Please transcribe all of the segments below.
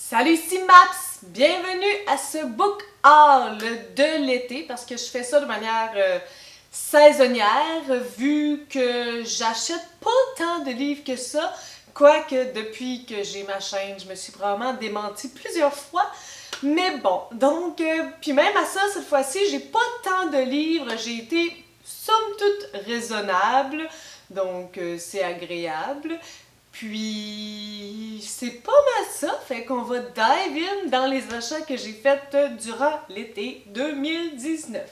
Salut, ici Maps! Bienvenue à ce book haul de l'été parce que je fais ça de manière saisonnière vu que j'achète pas tant de livres que ça. Quoique depuis que j'ai ma chaîne, je me suis vraiment démentie plusieurs fois. Mais bon, donc, puis même à ça, cette fois-ci, j'ai pas tant de livres. J'ai été somme toute raisonnable, donc c'est agréable. Puis, c'est pas mal ça, fait qu'on va dive in dans les achats que j'ai faits durant l'été 2019.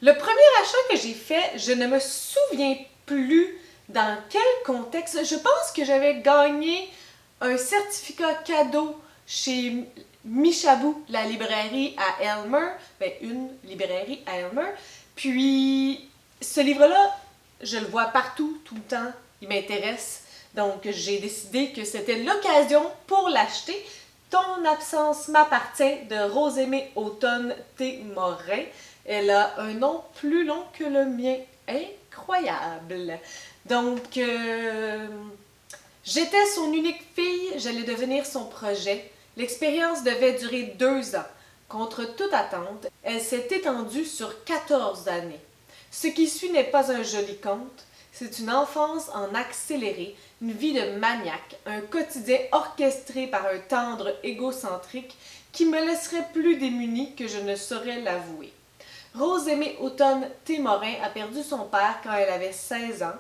Le premier achat que j'ai fait, je ne me souviens plus dans quel contexte. Je pense que j'avais gagné un certificat cadeau chez Michabou, la librairie à Elmer. Ben, une librairie à Elmer. Puis, ce livre-là, je le vois partout, tout le temps. Il m'intéresse. Donc, j'ai décidé que c'était l'occasion pour l'acheter. Ton absence m'appartient de Rosemée Automne T. Morin. Elle a un nom plus long que le mien. Incroyable. Donc, j'étais son unique fille, j'allais devenir son projet. L'expérience devait durer 2 ans. Contre toute attente, elle s'est étendue sur 14 années. Ce qui suit n'est pas un joli conte. C'est une enfance en accéléré, une vie de maniaque, un quotidien orchestré par un tendre égocentrique qui me laisserait plus démunie que je ne saurais l'avouer. Rosemée Automne T. Morin a perdu son père quand elle avait 16 ans.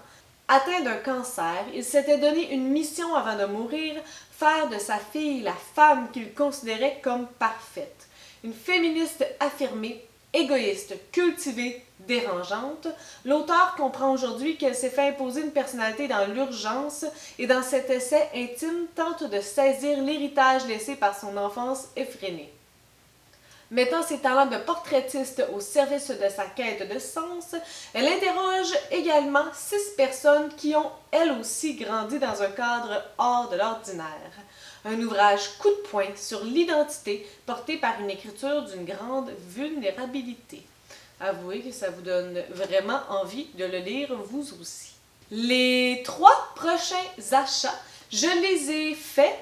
Atteint d'un cancer, il s'était donné une mission avant de mourir, faire de sa fille la femme qu'il considérait comme parfaite. Une féministe affirmée, égoïste, cultivée, dérangeante, l'auteur comprend aujourd'hui qu'elle s'est fait imposer une personnalité dans l'urgence et dans cet essai intime tente de saisir l'héritage laissé par son enfance effrénée. Mettant ses talents de portraitiste au service de sa quête de sens, elle interroge également 6 personnes qui ont, elles aussi, grandi dans un cadre hors de l'ordinaire. Un ouvrage coup de poing sur l'identité porté par une écriture d'une grande vulnérabilité. Avouez que ça vous donne vraiment envie de le lire vous aussi. Les 3 prochains achats, je les ai faits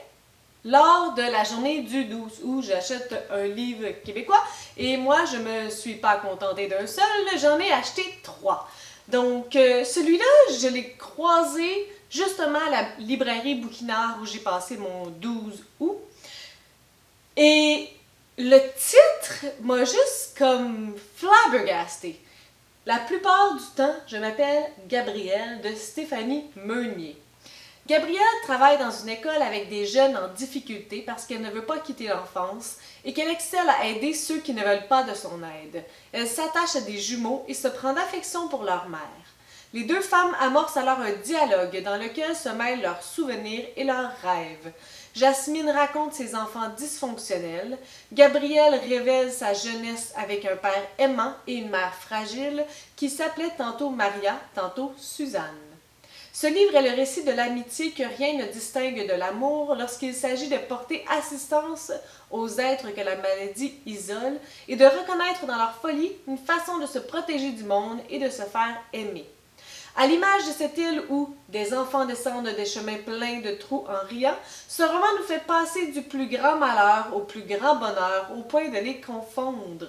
lors de la journée du 12 août. J'achète un livre québécois et moi je me suis pas contentée d'un seul, j'en ai acheté 3. Donc celui-là, je l'ai croisé justement à la librairie Bouquinard où j'ai passé mon 12 août. Et le titre m'a juste comme flabbergasté. La plupart du temps, je m'appelle Gabrielle de Stéphanie Meunier. Gabrielle travaille dans une école avec des jeunes en difficulté parce qu'elle ne veut pas quitter l'enfance et qu'elle excelle à aider ceux qui ne veulent pas de son aide. Elle s'attache à des jumeaux et se prend d'affection pour leur mère. Les 2 femmes amorcent alors un dialogue dans lequel se mêlent leurs souvenirs et leurs rêves. Jasmine raconte ses enfants dysfonctionnels. Gabrielle révèle sa jeunesse avec un père aimant et une mère fragile qui s'appelait tantôt Maria, tantôt Suzanne. Ce livre est le récit de l'amitié que rien ne distingue de l'amour lorsqu'il s'agit de porter assistance aux êtres que la maladie isole et de reconnaître dans leur folie une façon de se protéger du monde et de se faire aimer. À l'image de cette île où des enfants descendent des chemins pleins de trous en riant, ce roman nous fait passer du plus grand malheur au plus grand bonheur au point de les confondre.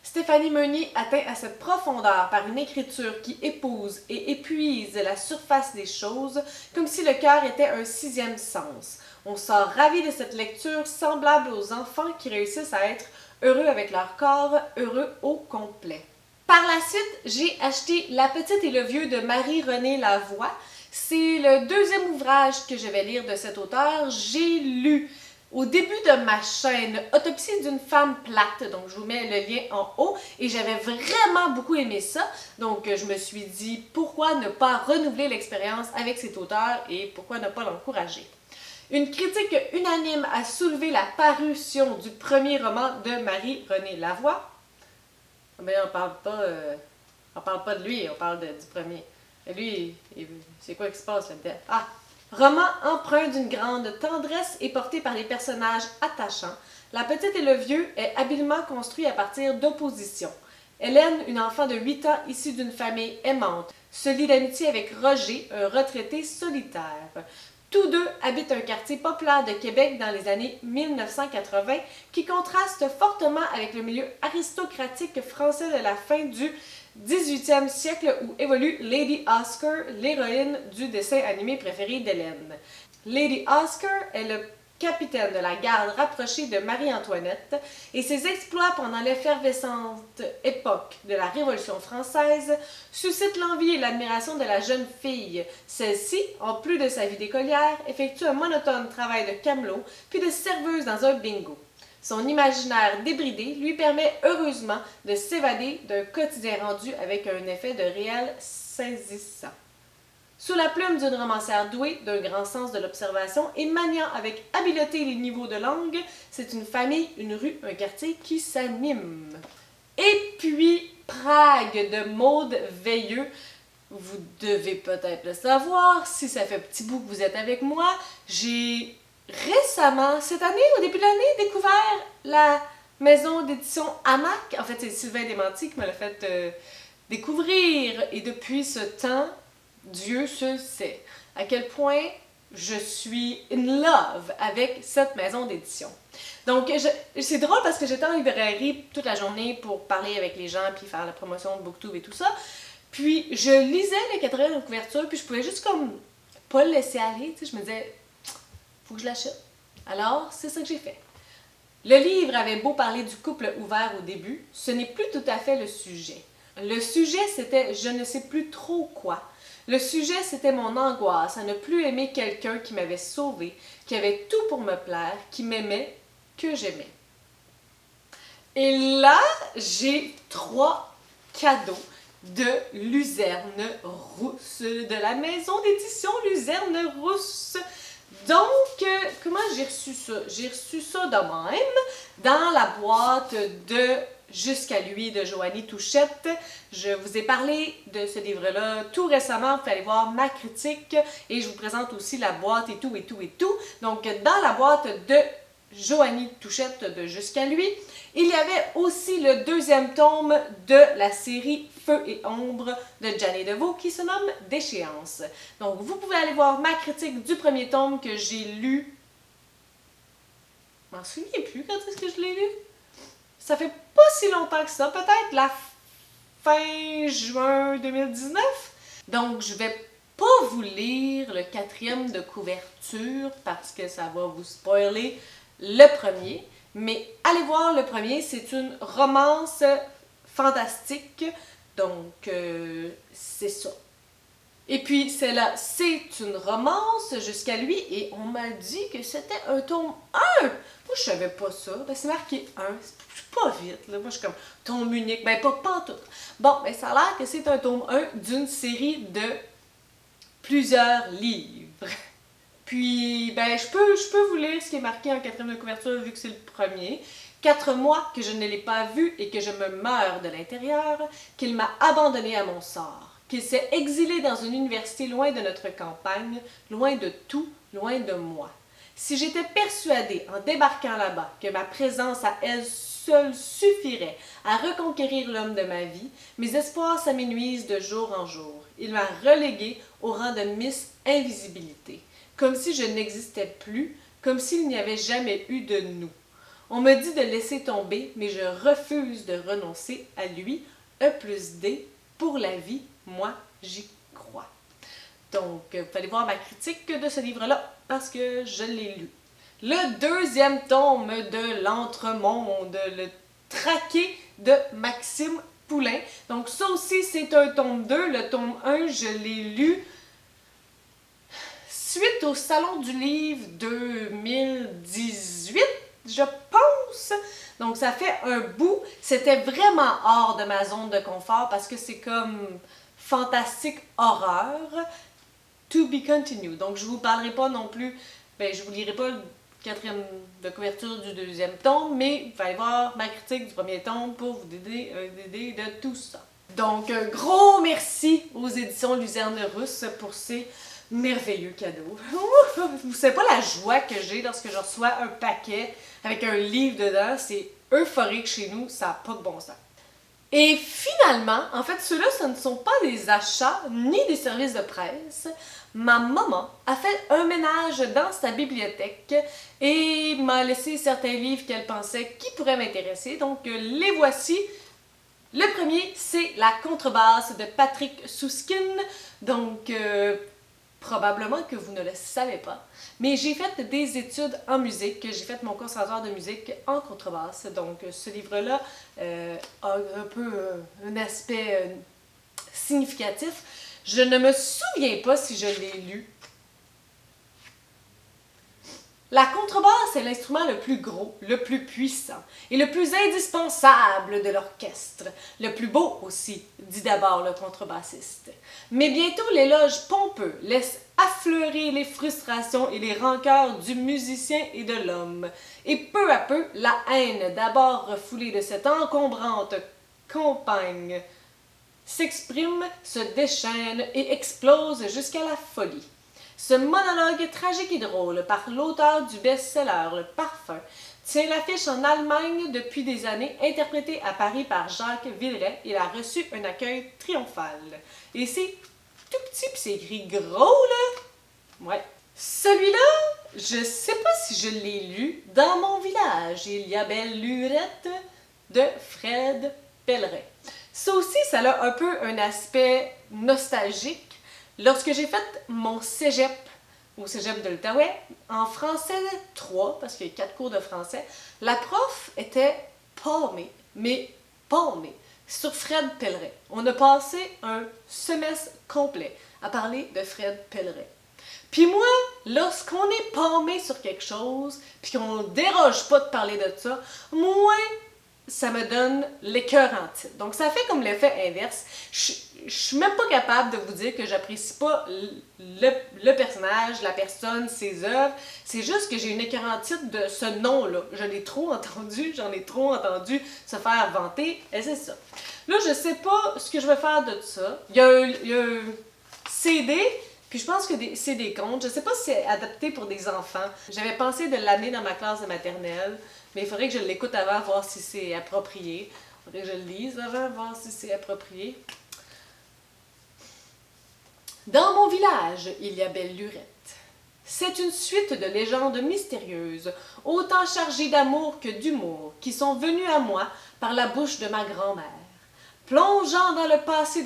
Stéphanie Meunier atteint à cette profondeur par une écriture qui épouse et épuise la surface des choses comme si le cœur était un 6e sens. On sort ravi de cette lecture semblable aux enfants qui réussissent à être heureux avec leur corps, heureux au complet. Par la suite, j'ai acheté La Petite et le Vieux de Marie-Renée Lavoie. C'est le 2e ouvrage que je vais lire de cet auteur. J'ai lu au début de ma chaîne Autopsie d'une femme plate, donc je vous mets le lien en haut, et j'avais vraiment beaucoup aimé ça, donc je me suis dit pourquoi ne pas renouveler l'expérience avec cet auteur et pourquoi ne pas l'encourager. Une critique unanime a soulevé la parution du premier roman de Marie-Renée Lavoie. Mais on parle pas de lui, on parle du premier. Et lui, c'est quoi qui se passe là-dedans? Ah! Roman empreint d'une grande tendresse et porté par les personnages attachants, La Petite et le Vieux est habilement construit à partir d'oppositions. Hélène, une enfant de 8 ans issue d'une famille aimante, se lie d'amitié avec Roger, un retraité solitaire. Tous deux habitent un quartier populaire de Québec dans les années 1980 qui contraste fortement avec le milieu aristocratique français de la fin du 18e siècle où évolue Lady Oscar, l'héroïne du dessin animé préféré d'Hélène. Lady Oscar est le capitaine de la garde rapprochée de Marie-Antoinette, et ses exploits pendant l'effervescente époque de la Révolution française suscitent l'envie et l'admiration de la jeune fille. Celle-ci, en plus de sa vie d'écolière, effectue un monotone travail de camelot puis de serveuse dans un bingo. Son imaginaire débridé lui permet heureusement de s'évader d'un quotidien rendu avec un effet de réel saisissant. Sous la plume d'une romancière douée, d'un grand sens de l'observation et maniant avec habileté les niveaux de langue, c'est une famille, une rue, un quartier qui s'anime. Et puis, Prague de Maude Veilleux. Vous devez peut-être le savoir, si ça fait petit bout que vous êtes avec moi, j'ai récemment, cette année, au début de l'année, découvert la maison d'édition Hamac. En fait, c'est Sylvain Desmentis qui me l'a fait découvrir. Et depuis ce temps, Dieu se sait à quel point je suis in love avec cette maison d'édition. Donc, c'est drôle parce que j'étais en librairie toute la journée pour parler avec les gens puis faire la promotion de BookTube et tout ça. Puis, je lisais les quatrièmes de couverture puis je pouvais juste comme pas le laisser aller. Tu sais, je me disais, faut que je l'achète. Alors, c'est ça que j'ai fait. Le livre avait beau parler du couple ouvert au début, ce n'est plus tout à fait le sujet. Le sujet, c'était je ne sais plus trop quoi. Le sujet, c'était mon angoisse à ne plus aimer quelqu'un qui m'avait sauvée, qui avait tout pour me plaire, qui m'aimait, que j'aimais. Et là, j'ai 3 cadeaux de Luzerne Rousse, de la maison d'édition Luzerne Rousse. Donc, comment j'ai reçu ça? J'ai reçu ça de même dans la boîte de Jusqu'à lui de Joanie Touchette. Je vous ai parlé de ce livre-là tout récemment. Vous pouvez aller voir ma critique et je vous présente aussi la boîte et tout, et tout, et tout. Donc, dans la boîte de Joanie Touchette de Jusqu'à lui, il y avait aussi le 2e tome de la série Feu et Ombre de Jannet Deveau qui se nomme Déchéance. Donc, vous pouvez aller voir ma critique du 1er tome que j'ai lu. Je m'en souviens plus quand est-ce que je l'ai lu. Ça fait pas si longtemps que ça, peut-être la fin juin 2019. Donc, je vais pas vous lire le 4e de couverture parce que ça va vous spoiler le premier. Mais allez voir le premier, c'est une romance fantastique. Donc, c'est ça. Et puis, celle-là, c'est une romance jusqu'à lui et on m'a dit que c'était un tome 1. Moi, je savais pas ça. Ben, c'est marqué 1. C'est pas vite, là. Moi, je suis comme tome unique. Ben, pas tout. Bon, ben, ça a l'air que c'est un tome 1 d'une série de plusieurs livres. Puis, ben, je peux vous lire ce qui est marqué en 4e de couverture vu que c'est le premier. 4 mois que je ne l'ai pas vu et que je me meurs de l'intérieur, qu'il m'a abandonné à mon sort. Qu'il s'est exilé dans une université loin de notre campagne, loin de tout, loin de moi. Si j'étais persuadée, en débarquant là-bas, que ma présence à elle seule suffirait à reconquérir l'homme de ma vie, mes espoirs s'amenuisent de jour en jour. Il m'a reléguée au rang de Miss Invisibilité, comme si je n'existais plus, comme s'il n'y avait jamais eu de nous. On me dit de laisser tomber, mais je refuse de renoncer à lui, E+D, pour la vie. Moi, j'y crois. Donc, vous allez voir ma critique de ce livre-là parce que je l'ai lu. Le 2e tome de L'Entremonde, le traqué de Maxime Poulain. Donc, ça aussi, c'est un tome 2. Le tome 1, je l'ai lu suite au Salon du Livre 2018, je pense. Donc, ça fait un bout. C'était vraiment hors de ma zone de confort parce que c'est comme fantastique horreur. To be continued. Donc, je vous parlerai pas non plus, ben, je vous lirai pas le 4e de couverture du 2e tome, mais vous allez voir ma critique du 1er tome pour vous aider de tout ça. Donc, un gros merci aux éditions Luzerne Rousse pour ces merveilleux cadeaux. Vous savez pas la joie que j'ai lorsque je reçois un paquet avec un livre dedans. C'est euphorique chez nous, ça n'a pas de bon sens. Et finalement, en fait, ceux-là, ce ne sont pas des achats ni des services de presse. Ma maman a fait un ménage dans sa bibliothèque et m'a laissé certains livres qu'elle pensait qui pourraient m'intéresser. Donc, les voici. Le premier, c'est La contrebasse de Patrick Süskind. Donc, probablement que vous ne le savez pas, mais j'ai fait des études en musique, j'ai fait mon conservatoire de musique en contrebasse, donc ce livre-là a un peu un aspect significatif. Je ne me souviens pas si je l'ai lu. La contrebasse est l'instrument le plus gros, le plus puissant et le plus indispensable de l'orchestre. Le plus beau aussi, dit d'abord le contrebassiste. Mais bientôt l'éloge pompeux laisse affleurer les frustrations et les rancœurs du musicien et de l'homme. Et peu à peu, la haine, d'abord refoulée de cette encombrante compagne, s'exprime, se déchaîne et explose jusqu'à la folie. Ce monologue tragique et drôle par l'auteur du best-seller Le Parfum tient l'affiche en Allemagne depuis des années, interprété à Paris par Jacques Villeray. Il a reçu un accueil triomphal. Et c'est tout petit puis c'est écrit gros là. Ouais. Celui-là, je sais pas si je l'ai lu. Dans mon village, il y a belle lurette de Fred Pellerin. Ça aussi, ça a un peu un aspect nostalgique. Lorsque j'ai fait mon cégep au cégep de l'Outaouais, en français 3, parce qu'il y a 4 cours de français, la prof était palmée, mais palmée, sur Fred Pellerin. On a passé un semestre complet à parler de Fred Pellerin. Puis moi, lorsqu'on est palmé sur quelque chose, puis qu'on déroge pas de parler de ça, moi, ça me donne l'écœur en titre. Donc, ça fait comme l'effet inverse. Je suis même pas capable de vous dire que j'apprécie pas le personnage, la personne, ses œuvres. C'est juste que j'ai une écœur en titre de ce nom-là. J'en ai trop entendu se faire vanter, et c'est ça. Là, je sais pas ce que je vais faire de ça. Il y a un CD, puis je pense que c'est des contes. Je sais pas si c'est adapté pour des enfants. J'avais pensé de l'amener dans ma classe de maternelle. Mais il faudrait que je l'écoute avant, voir si c'est approprié. Il faudrait que je le lise avant, voir si c'est approprié. Dans mon village, il y a belle lurette. C'est une suite de légendes mystérieuses, autant chargées d'amour que d'humour, qui sont venues à moi par la bouche de ma grand-mère. Plongeant dans le passé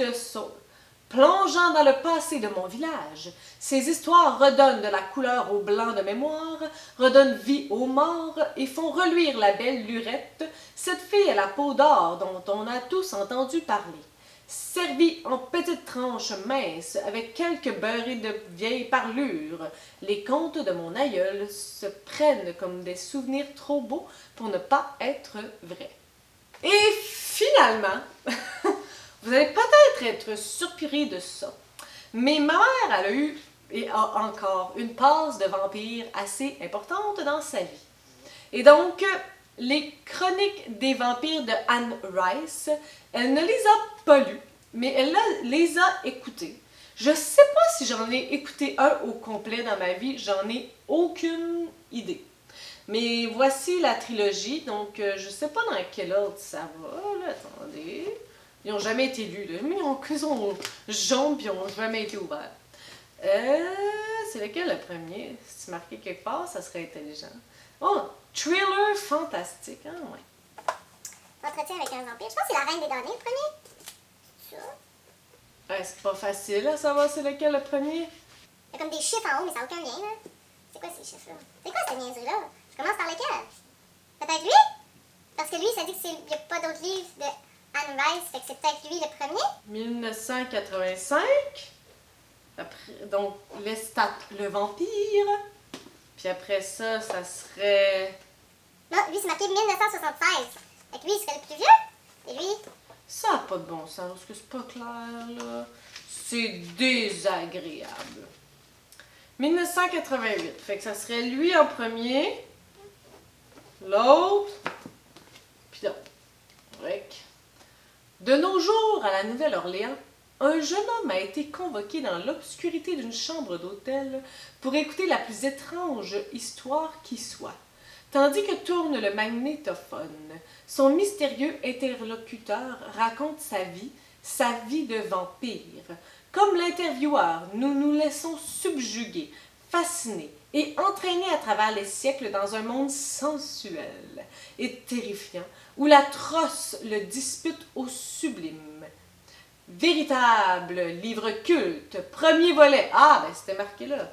de mon village, ces histoires redonnent de la couleur au blanc de mémoire, redonnent vie aux morts et font reluire la belle lurette, cette fille à la peau d'or dont on a tous entendu parler. Servie en petites tranches minces avec quelques beurrées de vieille parlure, les contes de mon aïeul se prennent comme des souvenirs trop beaux pour ne pas être vrais. Et finalement, vous allez peut-être être surpris de ça, mais ma mère, elle a eu et a encore une passe de vampire assez importante dans sa vie. Et donc, les chroniques des vampires de Anne Rice, elle ne les a pas lues, mais elle les a écoutées. Je sais pas si j'en ai écouté un au complet dans ma vie, j'en ai aucune idée. Mais voici la trilogie, donc je sais pas dans quel ordre ça va, là, attendez. Ils n'ont jamais été lus, là. Mais ils sont jaunes puis ils n'ont jamais été ouverts. C'est lequel le premier? Si tu marquais quelque part, ça serait intelligent. Oh, thriller fantastique, hein, ouais. Entretien avec un vampire. Je pense que c'est La Reine des Damnés, le premier. Ça. C'est pas facile à savoir c'est lequel le premier. Il y a comme des chiffres en haut, mais ça n'a aucun lien, là. C'est quoi ces chiffres-là? C'est quoi cette niaiserie-là? Je commence par lequel? Peut-être lui? Parce que lui, ça dit qu'il n'y a pas d'autres livres de Anne Rice, fait que c'est peut-être lui le premier. 1985. Après, donc, Lestat le vampire. Puis après ça, ça serait... Là, lui, c'est marqué 1976. Fait que lui, il serait le plus vieux. Et lui... Ça n'a pas de bon sens, parce que c'est pas clair, là. C'est désagréable. 1988. Fait que ça serait lui en premier. L'autre. Puis là. De nos jours, à la Nouvelle-Orléans, un jeune homme a été convoqué dans l'obscurité d'une chambre d'hôtel pour écouter la plus étrange histoire qui soit. tandis que tourne le magnétophone. Son mystérieux interlocuteur raconte sa vie de vampire. Comme l'intervieweur, nous nous laissons subjuguer, fascinés et entraînés à travers les siècles dans un monde sensuel et terrifiant, où l'atroce le dispute au sublime. Véritable livre culte, premier volet. Ah, ben c'était marqué là.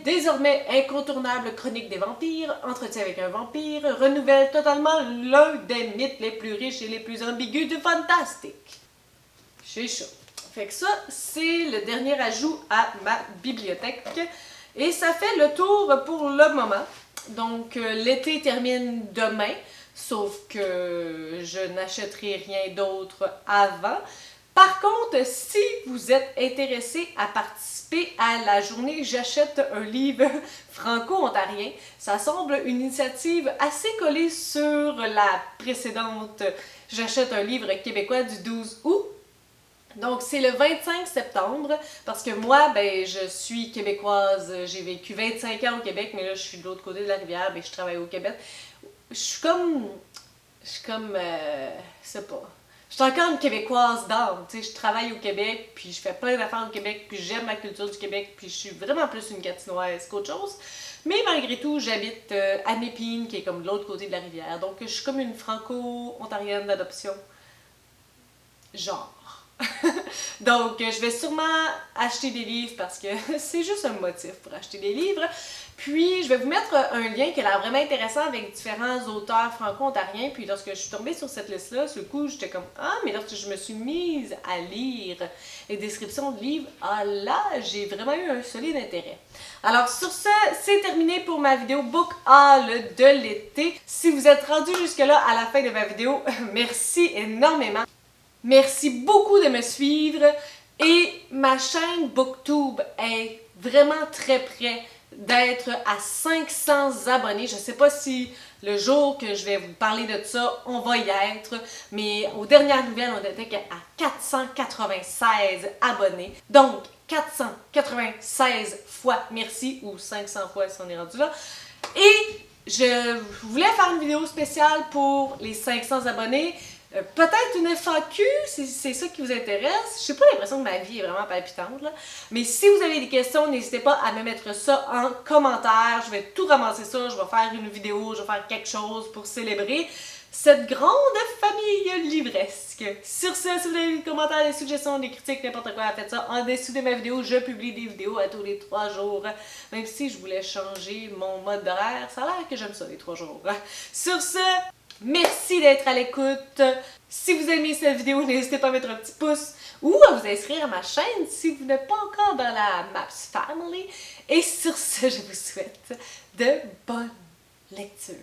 Désormais incontournable chronique des vampires, entretien avec un vampire, renouvelle totalement l'un des mythes les plus riches et les plus ambigus du fantastique. C'est chaud. Fait que ça, c'est le dernier ajout à ma bibliothèque. Et ça fait le tour pour le moment. Donc, l'été termine demain, sauf que je n'achèterai rien d'autre avant. Par contre, si vous êtes intéressé à participer à la journée J'achète un livre franco-ontarien, ça semble une initiative assez collée sur la précédente J'achète un livre québécois du 12 août. Donc, c'est le 25 septembre, parce que moi, ben, je suis québécoise, j'ai vécu 25 ans au Québec, mais là, je suis de l'autre côté de la rivière, ben, je travaille au Québec. Je suis comme, je sais pas, je suis encore une Québécoise d'âme, tu sais, je travaille au Québec, puis je fais plein d'affaires au Québec, puis j'aime la culture du Québec, puis je suis vraiment plus une Gatinoise qu'autre chose. Mais malgré tout, j'habite à Népine, qui est comme de l'autre côté de la rivière, donc je suis comme une franco-ontarienne d'adoption, genre. Donc, je vais sûrement acheter des livres parce que c'est juste un motif pour acheter des livres. Puis, je vais vous mettre un lien qui a l'air vraiment intéressant avec différents auteurs franco-ontariens. Puis, lorsque je suis tombée sur cette liste-là, sur le coup, j'étais comme « Ah, mais lorsque je me suis mise à lire les descriptions de livres, ah là, j'ai vraiment eu un solide intérêt. » Alors, sur ce, c'est terminé pour ma vidéo Book Haul de l'été. Si vous êtes rendu jusque-là à la fin de ma vidéo, merci énormément. Merci beaucoup de me suivre et ma chaîne Booktube est vraiment très près d'être à 500 abonnés. Je ne sais pas si le jour que je vais vous parler de ça, on va y être, mais aux dernières nouvelles, on était à 496 abonnés. Donc, 496 fois merci, ou 500 fois si on est rendu là. Et je voulais faire une vidéo spéciale pour les 500 abonnés. Peut-être une FAQ, si c'est ça qui vous intéresse. Je n'ai pas l'impression que ma vie est vraiment palpitante, là. Mais si vous avez des questions, n'hésitez pas à me mettre ça en commentaire. Je vais tout ramasser ça, je vais faire une vidéo, je vais faire quelque chose pour célébrer cette grande famille livresque. Sur ce, si vous avez des commentaires, des suggestions, des critiques, n'importe quoi, faites ça en dessous de ma vidéo. Je publie des vidéos à tous les 3 jours. Même si je voulais changer mon mode d'horaire, ça a l'air que j'aime ça les 3 jours. Sur ce, merci d'être à l'écoute. Si vous aimez cette vidéo, n'hésitez pas à mettre un petit pouce ou à vous inscrire à ma chaîne si vous n'êtes pas encore dans la Maps Family. Et sur ce, je vous souhaite de bonnes lectures.